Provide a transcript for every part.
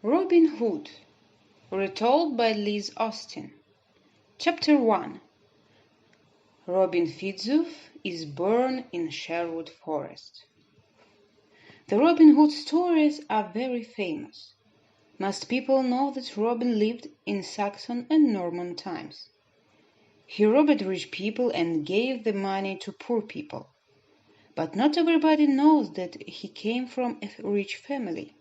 Robin Hood, retold by Liz Austen. Chapter 1. Robin Fitzooth is born in Sherwood Forest. The Robin Hood stories are very famous. Most people know that Robin lived in Saxon and Norman times. He robbed rich people and gave the money to poor people. But not everybody knows that he came from a rich family.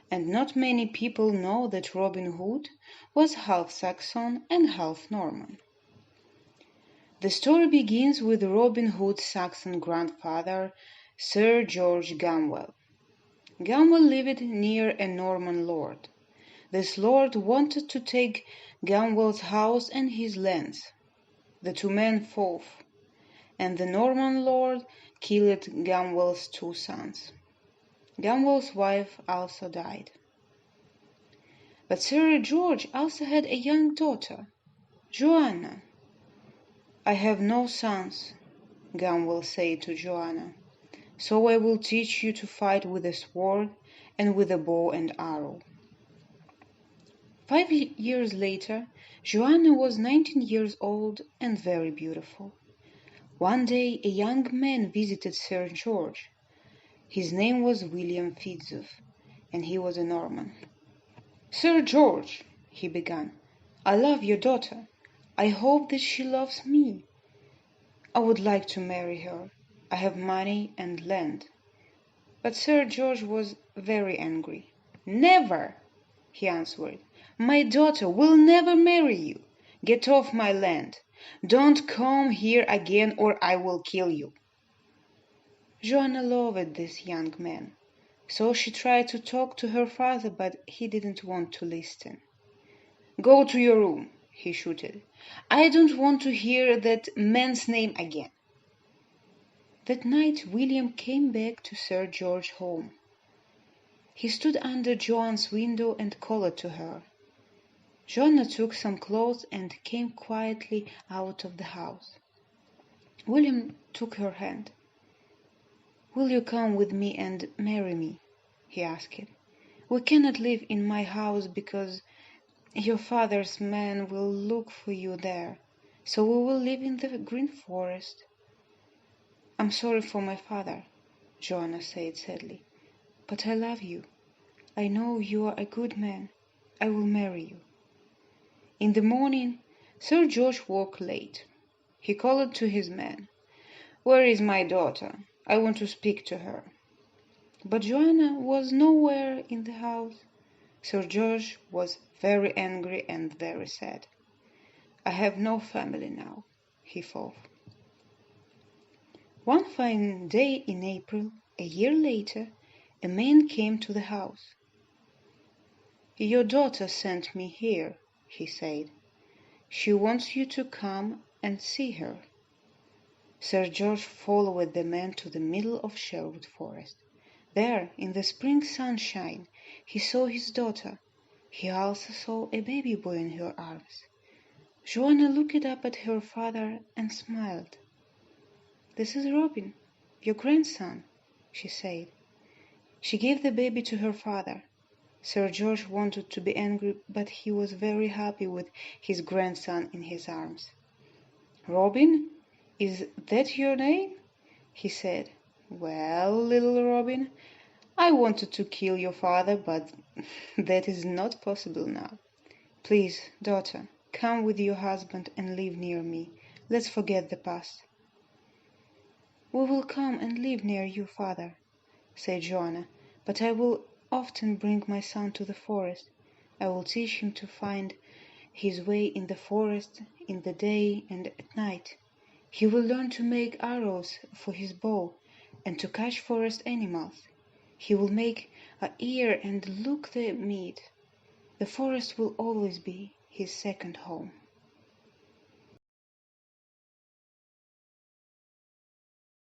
And not many people know that Robin Hood was half Saxon and half Norman. The story begins with Robin Hood's Saxon grandfather, Sir George Gamwell. Gamwell lived near a Norman lord. This lord wanted to take Gamwell's house and his lands. The two men fought, and the Norman lord killed Gamwell's two sons. Gamwell's wife also died. But Sir George also had a young daughter, Joanna. "I have no sons," Gamwell said to Joanna, "so I will teach you to fight with a sword and with a bow and arrow." 5 years later, Joanna was 19 years old and very beautiful. One day a young man visited Sir George. His name was William Fitzooth, and he was a Norman. "Sir George," he began, "I love your daughter. I hope that she loves me. I would like to marry her. I have money and land." But Sir George was very angry. "Never," he answered. "My daughter will never marry you. Get off my land. Don't come here again or I will kill you." Joanna loved this young man, so she tried to talk to her father, but he didn't want to listen. "Go to your room," he shouted. "I don't want to hear that man's name again." That night William came back to Sir George's home. He stood under Joanna's window and called to her. Joanna took some clothes and came quietly out of the house. William took her hand. "Will you come with me and marry me?" he asked. "We cannot live in my house because your father's men will look for you there, so we will live in the Green Forest." "I'm sorry for my father," Joanna said sadly, "but I love you. I know you are a good man. I will marry you." In the morning, Sir George woke late. He called to his men, "Where is my daughter? I want to speak to her." But Joanna was nowhere in the house. Sir George was very angry and very sad. "I have no family now," he thought. One fine day in April, a year later, a man came to the house. "Your daughter sent me here," he said. "She wants you to come and see her." Sir George followed the man to the middle of Sherwood Forest. There, in the spring sunshine, he saw his daughter. He also saw a baby boy in her arms. Joanna looked up at her father and smiled. "This is Robin, your grandson," she said. She gave the baby to her father. Sir George wanted to be angry, but he was very happy with his grandson in his arms. "Robin, is that your name?" he said. "Well, little Robin, I wanted to kill your father, but that is not possible now. Please, daughter, come with your husband and live near me. Let's forget the past." "We will come and live near you, father," said Joanna, "but I will often bring my son to the forest. I will teach him to find his way in the forest in the day and at night. He will learn to make arrows for his bow and to catch forest animals. He will make a ear and look the meat. The forest will always be his second home."